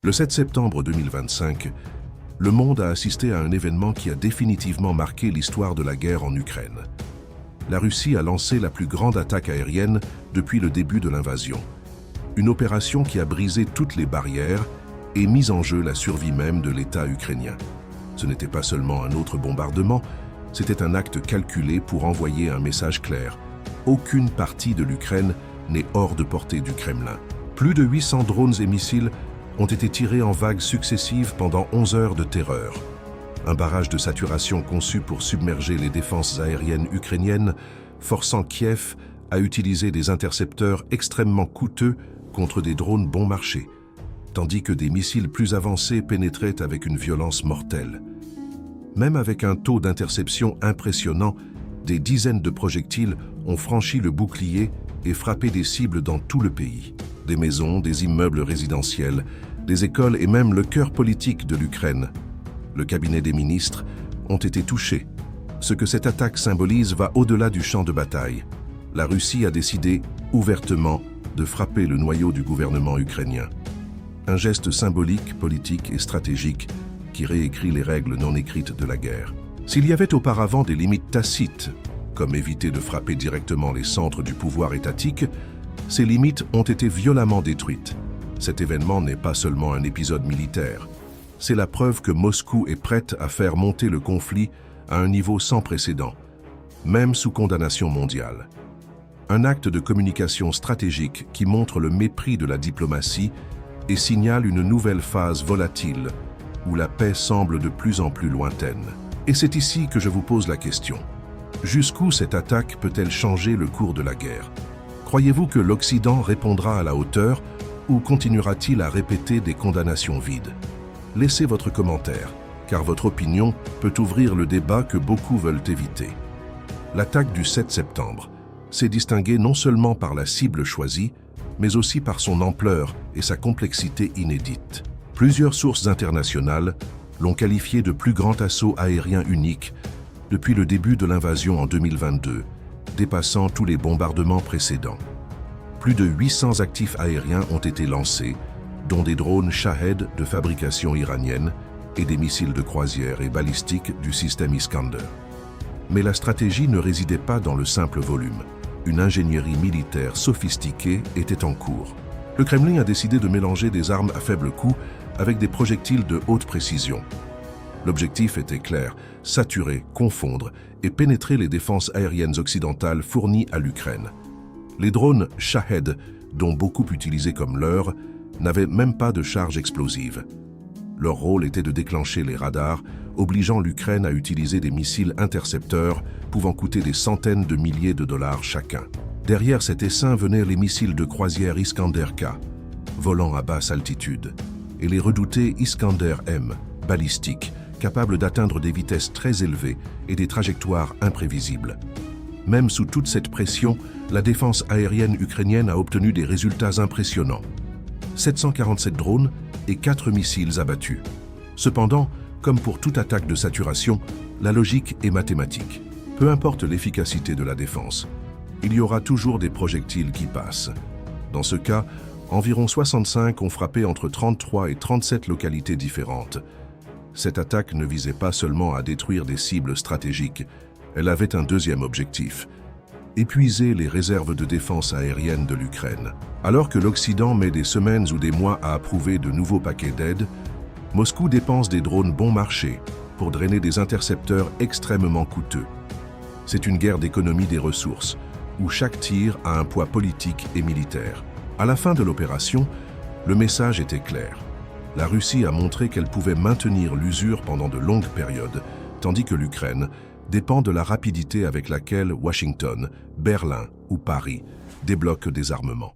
Le 7 septembre 2025, le monde a assisté à un événement qui a définitivement marqué l'histoire de la guerre en Ukraine. La Russie a lancé la plus grande attaque aérienne depuis le début de l'invasion. Une opération qui a brisé toutes les barrières et mis en jeu la survie même de l'État ukrainien. Ce n'était pas seulement un autre bombardement, c'était un acte calculé pour envoyer un message clair. Aucune partie de l'Ukraine n'est hors de portée du Kremlin. Plus de 800 drones et missiles ont été tirés en vagues successives pendant 11 heures de terreur. Un barrage de saturation conçu pour submerger les défenses aériennes ukrainiennes, forçant Kiev à utiliser des intercepteurs extrêmement coûteux contre des drones bon marché, tandis que des missiles plus avancés pénétraient avec une violence mortelle. Même avec un taux d'interception impressionnant, des dizaines de projectiles ont franchi le bouclier et frappé des cibles dans tout le pays. Des maisons, des immeubles résidentiels, des écoles et même le cœur politique de l'Ukraine. Le cabinet des ministres ont été touchés. Ce que cette attaque symbolise va au-delà du champ de bataille. La Russie a décidé ouvertement de frapper le noyau du gouvernement ukrainien. Un geste symbolique, politique et stratégique qui réécrit les règles non écrites de la guerre. S'il y avait auparavant des limites tacites, comme éviter de frapper directement les centres du pouvoir étatique, ces limites ont été violemment détruites. Cet événement n'est pas seulement un épisode militaire. C'est la preuve que Moscou est prête à faire monter le conflit à un niveau sans précédent, même sous condamnation mondiale. Un acte de communication stratégique qui montre le mépris de la diplomatie et signale une nouvelle phase volatile où la paix semble de plus en plus lointaine. Et c'est ici que je vous pose la question. Jusqu'où cette attaque peut-elle changer le cours de la guerre? Croyez-vous que l'Occident répondra à la hauteur ou continuera-t-il à répéter des condamnations vides? Laissez votre commentaire, car votre opinion peut ouvrir le débat que beaucoup veulent éviter. L'attaque du 7 septembre s'est distinguée non seulement par la cible choisie, mais aussi par son ampleur et sa complexité inédite. Plusieurs sources internationales l'ont qualifié de plus grand assaut aérien unique depuis le début de l'invasion en 2022, dépassant tous les bombardements précédents. Plus de 800 actifs aériens ont été lancés, dont des drones Shahed de fabrication iranienne et des missiles de croisière et balistiques du système Iskander. Mais la stratégie ne résidait pas dans le simple volume. Une ingénierie militaire sophistiquée était en cours. Le Kremlin a décidé de mélanger des armes à faible coût avec des projectiles de haute précision. L'objectif était clair, saturer, confondre et pénétrer les défenses aériennes occidentales fournies à l'Ukraine. Les drones Shahed, dont beaucoup utilisaient comme leurre, n'avaient même pas de charge explosive. Leur rôle était de déclencher les radars, obligeant l'Ukraine à utiliser des missiles intercepteurs pouvant coûter des centaines de milliers de dollars chacun. Derrière cet essaim venaient les missiles de croisière Iskander-K, volant à basse altitude, et les redoutés Iskander-M, balistiques, capables d'atteindre des vitesses très élevées et des trajectoires imprévisibles. Même sous toute cette pression, la défense aérienne ukrainienne a obtenu des résultats impressionnants. 747 drones et 4 missiles abattus. Cependant, comme pour toute attaque de saturation, la logique est mathématique. Peu importe l'efficacité de la défense, il y aura toujours des projectiles qui passent. Dans ce cas, environ 65 ont frappé entre 33 et 37 localités différentes. Cette attaque ne visait pas seulement à détruire des cibles stratégiques, elle avait un deuxième objectif: épuiser les réserves de défense aérienne de l'Ukraine. Alors que l'Occident met des semaines ou des mois à approuver de nouveaux paquets d'aide, Moscou dépense des drones bon marché pour drainer des intercepteurs extrêmement coûteux. C'est une guerre d'économie des ressources, où chaque tir a un poids politique et militaire. À la fin de l'opération, le message était clair. La Russie a montré qu'elle pouvait maintenir l'usure pendant de longues périodes, tandis que l'Ukraine dépend de la rapidité avec laquelle Washington, Berlin ou Paris débloquent des armements.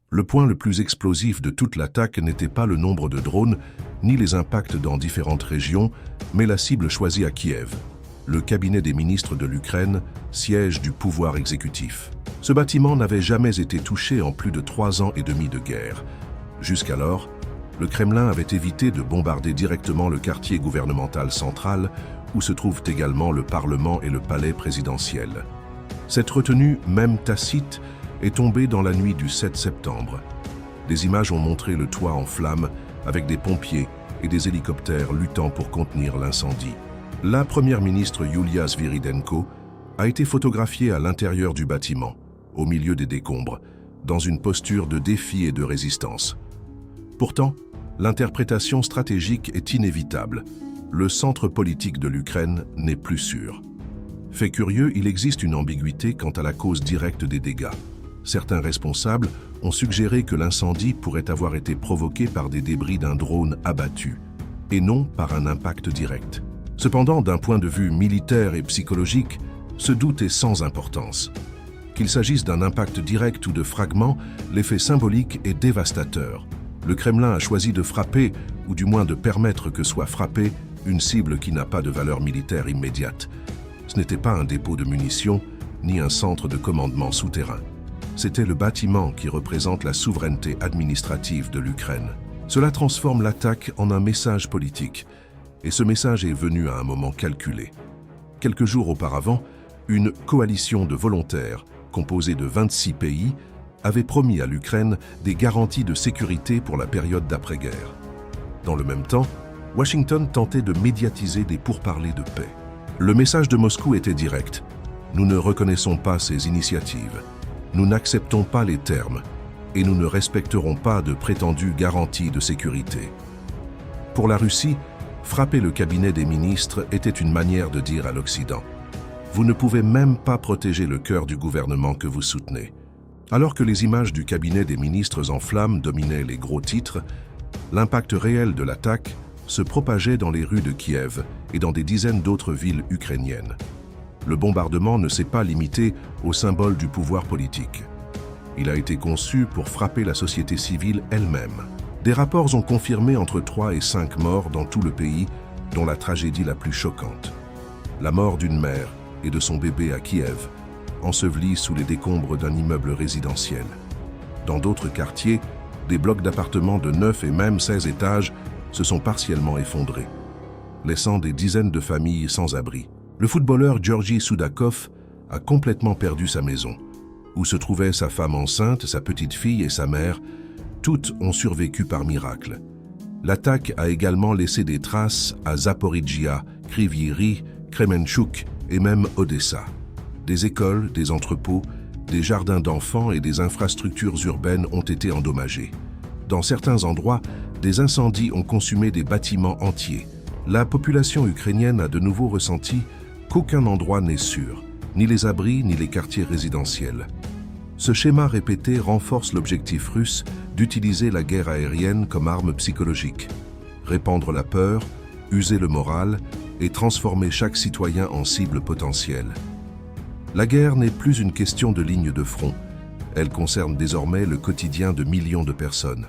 Le point le plus explosif de toute l'attaque n'était pas le nombre de drones, ni les impacts dans différentes régions, mais la cible choisie à Kiev, le cabinet des ministres de l'Ukraine, siège du pouvoir exécutif. Ce bâtiment n'avait jamais été touché en plus de 3 ans et demi de guerre. Jusqu'alors, le Kremlin avait évité de bombarder directement le quartier gouvernemental central, où se trouvent également le Parlement et le palais présidentiel. Cette retenue, même tacite, est tombée dans la nuit du 7 septembre. Des images ont montré le toit en flammes, avec des pompiers et des hélicoptères luttant pour contenir l'incendie. La première ministre Yulia Sviridenko a été photographiée à l'intérieur du bâtiment, au milieu des décombres, dans une posture de défi et de résistance. Pourtant, l'interprétation stratégique est inévitable. Le centre politique de l'Ukraine n'est plus sûr. Fait curieux, il existe une ambiguïté quant à la cause directe des dégâts. Certains responsables ont suggéré que l'incendie pourrait avoir été provoqué par des débris d'un drone abattu, et non par un impact direct. Cependant, d'un point de vue militaire et psychologique, ce doute est sans importance. Qu'il s'agisse d'un impact direct ou de fragments, l'effet symbolique est dévastateur. Le Kremlin a choisi de frapper, ou du moins de permettre que soit frappée, une cible qui n'a pas de valeur militaire immédiate. Ce n'était pas un dépôt de munitions, ni un centre de commandement souterrain. C'était le bâtiment qui représente la souveraineté administrative de l'Ukraine. Cela transforme l'attaque en un message politique, et ce message est venu à un moment calculé. Quelques jours auparavant, une coalition de volontaires, composée de 26 pays, avait promis à l'Ukraine des garanties de sécurité pour la période d'après-guerre. Dans le même temps, Washington tentait de médiatiser des pourparlers de paix. Le message de Moscou était direct. Nous ne reconnaissons pas ces initiatives. Nous n'acceptons pas les termes et nous ne respecterons pas de prétendues garanties de sécurité. Pour la Russie, frapper le cabinet des ministres était une manière de dire à l'Occident: vous ne pouvez même pas protéger le cœur du gouvernement que vous soutenez. Alors que les images du cabinet des ministres en flammes dominaient les gros titres, l'impact réel de l'attaque se propageait dans les rues de Kiev et dans des dizaines d'autres villes ukrainiennes. Le bombardement ne s'est pas limité au symbole du pouvoir politique. Il a été conçu pour frapper la société civile elle-même. Des rapports ont confirmé entre 3 et 5 morts dans tout le pays, dont la tragédie la plus choquante: la mort d'une mère et de son bébé à Kiev, ensevelis sous les décombres d'un immeuble résidentiel. Dans d'autres quartiers, des blocs d'appartements de 9 et même 16 étages se sont partiellement effondrés, laissant des dizaines de familles sans abri. Le footballeur Georgi Soudakov a complètement perdu sa maison, où se trouvaient sa femme enceinte, sa petite-fille et sa mère. Toutes ont survécu par miracle. L'attaque a également laissé des traces à Zaporijjia, Kryvyi Rih, Kremenchuk et même Odessa. Des écoles, des entrepôts, des jardins d'enfants et des infrastructures urbaines ont été endommagés. Dans certains endroits, des incendies ont consumé des bâtiments entiers. La population ukrainienne a de nouveau ressenti qu'aucun endroit n'est sûr, ni les abris ni les quartiers résidentiels. Ce schéma répété renforce l'objectif russe d'utiliser la guerre aérienne comme arme psychologique, répandre la peur, user le moral et transformer chaque citoyen en cible potentielle. La guerre n'est plus une question de ligne de front, elle concerne désormais le quotidien de millions de personnes.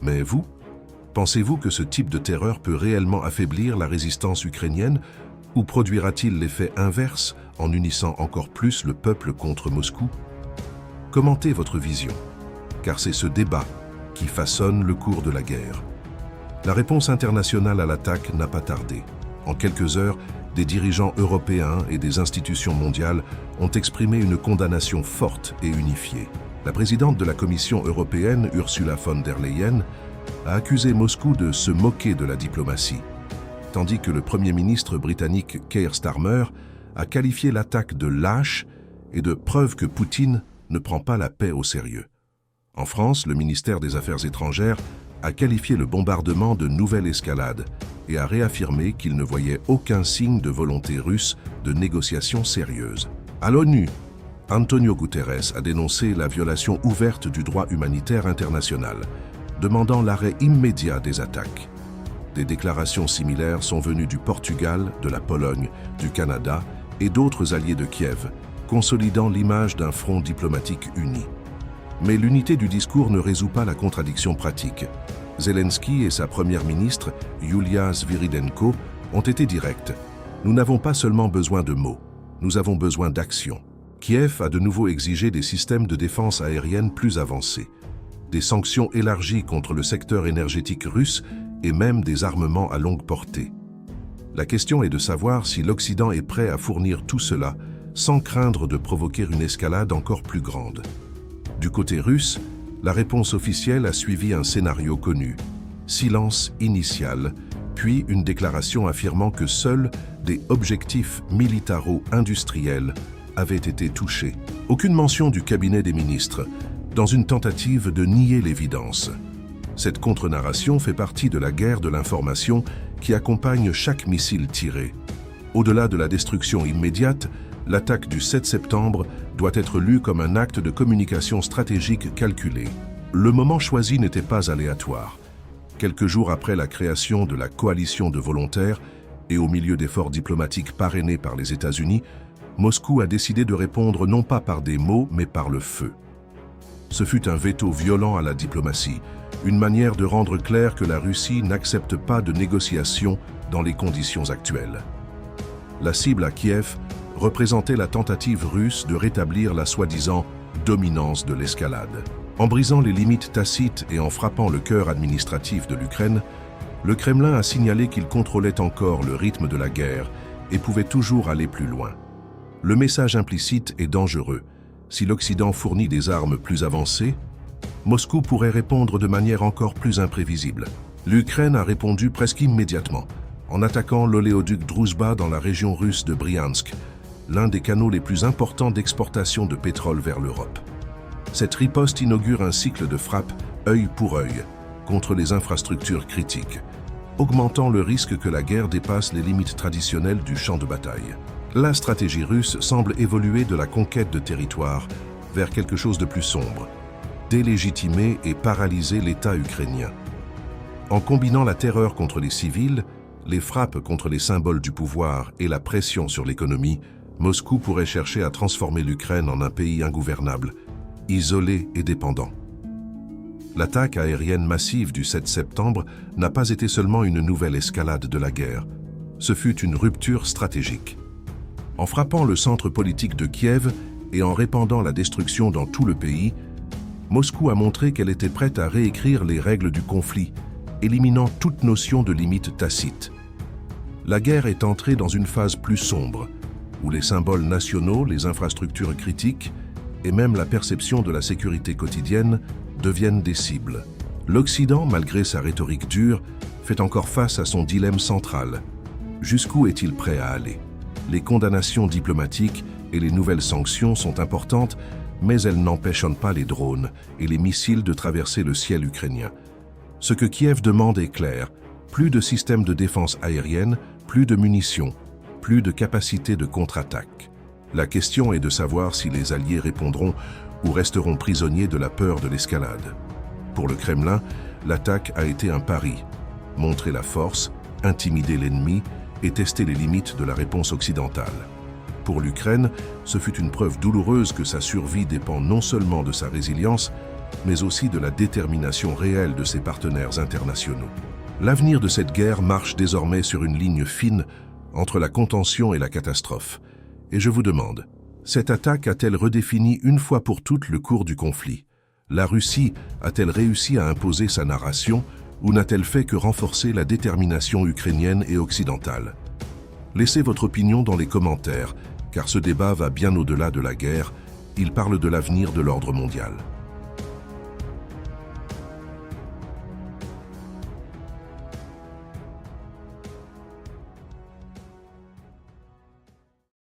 Mais vous, pensez-vous que ce type de terreur peut réellement affaiblir la résistance ukrainienne ou produira-t-il l'effet inverse en unissant encore plus le peuple contre Moscou? Commentez votre vision, car c'est ce débat qui façonne le cours de la guerre. La réponse internationale à l'attaque n'a pas tardé. En quelques heures, des dirigeants européens et des institutions mondiales ont exprimé une condamnation forte et unifiée. La présidente de la Commission européenne, Ursula von der Leyen, a accusé Moscou de se moquer de la diplomatie, tandis que le Premier ministre britannique Keir Starmer a qualifié l'attaque de lâche et de preuve que Poutine ne prend pas la paix au sérieux. En France, le ministère des Affaires étrangères a qualifié le bombardement de nouvelle escalade et a réaffirmé qu'il ne voyait aucun signe de volonté russe de négociation sérieuse. À l'ONU, Antonio Guterres a dénoncé la violation ouverte du droit humanitaire international, demandant l'arrêt immédiat des attaques. Des déclarations similaires sont venues du Portugal, de la Pologne, du Canada et d'autres alliés de Kiev, consolidant l'image d'un front diplomatique uni. Mais l'unité du discours ne résout pas la contradiction pratique. Zelensky et sa première ministre, Yulia Sviridenko, ont été directs. Nous n'avons pas seulement besoin de mots, nous avons besoin d'action. Kiev a de nouveau exigé des systèmes de défense aérienne plus avancés, des sanctions élargies contre le secteur énergétique russe et même des armements à longue portée. La question est de savoir si l'Occident est prêt à fournir tout cela sans craindre de provoquer une escalade encore plus grande. Du côté russe, la réponse officielle a suivi un scénario connu. Silence initial, puis une déclaration affirmant que seuls des objectifs militaro-industriels avaient été touchés. Aucune mention du cabinet des ministres, dans une tentative de nier l'évidence. Cette contre-narration fait partie de la guerre de l'information qui accompagne chaque missile tiré. Au-delà de la destruction immédiate, l'attaque du 7 septembre doit être lue comme un acte de communication stratégique calculé. Le moment choisi n'était pas aléatoire. Quelques jours après la création de la coalition de volontaires et au milieu d'efforts diplomatiques parrainés par les États-Unis, Moscou a décidé de répondre non pas par des mots, mais par le feu. Ce fut un veto violent à la diplomatie, une manière de rendre clair que la Russie n'accepte pas de négociations dans les conditions actuelles. La cible à Kiev représentait la tentative russe de rétablir la soi-disant dominance de l'escalade. En brisant les limites tacites et en frappant le cœur administratif de l'Ukraine, le Kremlin a signalé qu'il contrôlait encore le rythme de la guerre et pouvait toujours aller plus loin. Le message implicite est dangereux. Si l'Occident fournit des armes plus avancées, Moscou pourrait répondre de manière encore plus imprévisible. L'Ukraine a répondu presque immédiatement, en attaquant l'oléoduc Druzhba dans la région russe de Briansk, l'un des canaux les plus importants d'exportation de pétrole vers l'Europe. Cette riposte inaugure un cycle de frappes œil pour œil contre les infrastructures critiques, augmentant le risque que la guerre dépasse les limites traditionnelles du champ de bataille. La stratégie russe semble évoluer de la conquête de territoire vers quelque chose de plus sombre, délégitimer et paralyser l'État ukrainien. En combinant la terreur contre les civils, les frappes contre les symboles du pouvoir et la pression sur l'économie, Moscou pourrait chercher à transformer l'Ukraine en un pays ingouvernable, isolé et dépendant. L'attaque aérienne massive du 7 septembre n'a pas été seulement une nouvelle escalade de la guerre, ce fut une rupture stratégique. En frappant le centre politique de Kiev et en répandant la destruction dans tout le pays, Moscou a montré qu'elle était prête à réécrire les règles du conflit, éliminant toute notion de limite tacite. La guerre est entrée dans une phase plus sombre, où les symboles nationaux, les infrastructures critiques et même la perception de la sécurité quotidienne deviennent des cibles. L'Occident, malgré sa rhétorique dure, fait encore face à son dilemme central. Jusqu'où est-il prêt à aller? Les condamnations diplomatiques et les nouvelles sanctions sont importantes, mais elles n'empêchent pas les drones et les missiles de traverser le ciel ukrainien. Ce que Kiev demande est clair, plus de systèmes de défense aérienne, plus de munitions, plus de capacité de contre-attaque. La question est de savoir si les Alliés répondront ou resteront prisonniers de la peur de l'escalade. Pour le Kremlin, l'attaque a été un pari. Montrer la force, intimider l'ennemi et tester les limites de la réponse occidentale. Pour l'Ukraine, ce fut une preuve douloureuse que sa survie dépend non seulement de sa résilience, mais aussi de la détermination réelle de ses partenaires internationaux. L'avenir de cette guerre marche désormais sur une ligne fine entre la contention et la catastrophe. Et je vous demande, cette attaque a-t-elle redéfini une fois pour toutes le cours du conflit? La Russie a-t-elle réussi à imposer sa narration ou n'a-t-elle fait que renforcer la détermination ukrainienne et occidentale? Laissez votre opinion dans les commentaires, car ce débat va bien au-delà de la guerre, il parle de l'avenir de l'ordre mondial.